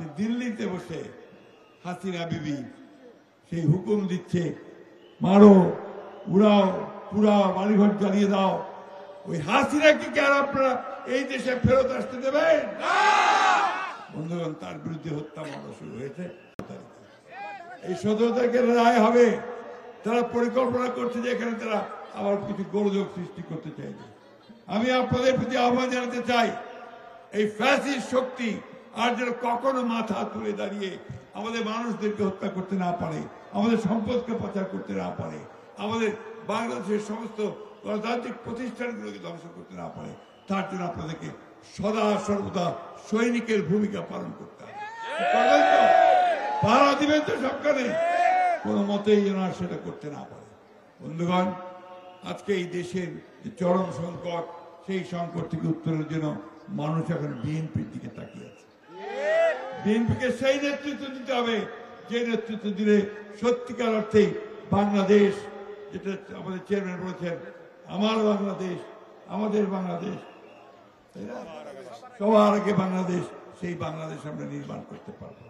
সে দিল্লিতে বসে হাসিনা বিবি সেই হুকুম দিচ্ছে, মারো, উড়াও, পুরাও, বাড়িঘর জ্বালিয়ে দাও। ওই হাসিনাকে কি আর আপনারা এই দেশে ফেরত আসতে দেবেন? বন্ধুগণ, তার বিরুদ্ধে হত্যা মামলা শুরু হয়েছে। এই 17 তারিখের রায় হবে। তারা পরিকল্পনা করছে যে এখানে তারা আবার কিছু গোলযোগ সৃষ্টি করতে চাইবে। আমি আপনাদের প্রতি আহ্বান জানাতে চাই, এই ফ্যাসিস্ট শক্তি আর যেন কখনো মাথা তুলে দাঁড়িয়ে আমাদের মানুষদেরকে হত্যা করতে না পারে, আমাদের সম্পদকে পাচার করতে না পারে, আমাদের বাংলাদেশের সমস্ত গণতান্ত্রিক প্রতিষ্ঠানগুলোকে ধ্বংস করতে না পারে, তার জন্য আপনাদেরকে সদা সর্বদা সৈনিকের ভূমিকা পালন করতে হবে। পাহারা দিবেন তো সবখানে, কোনো মতেই যেন আর সেটা করতে না পারে। বন্ধুগণ, আজকে এই দেশের যে চরম সংকট, সেই সংকট থেকে উত্তরের জন্য মানুষ এখন বিএনপির দিকে তাকিয়ে আছে। বিএনপিকে সেই নেতৃত্ব দিতে হবে যে নেতৃত্ব দিলে সত্যিকার অর্থে বাংলাদেশ, যেটা আমাদের চেয়ারম্যান বলেছেন, আমার বাংলাদেশ, আমাদের বাংলাদেশ, সবার আগে বাংলাদেশ, সেই বাংলাদেশ আমরা নির্মাণ করতে পারবো।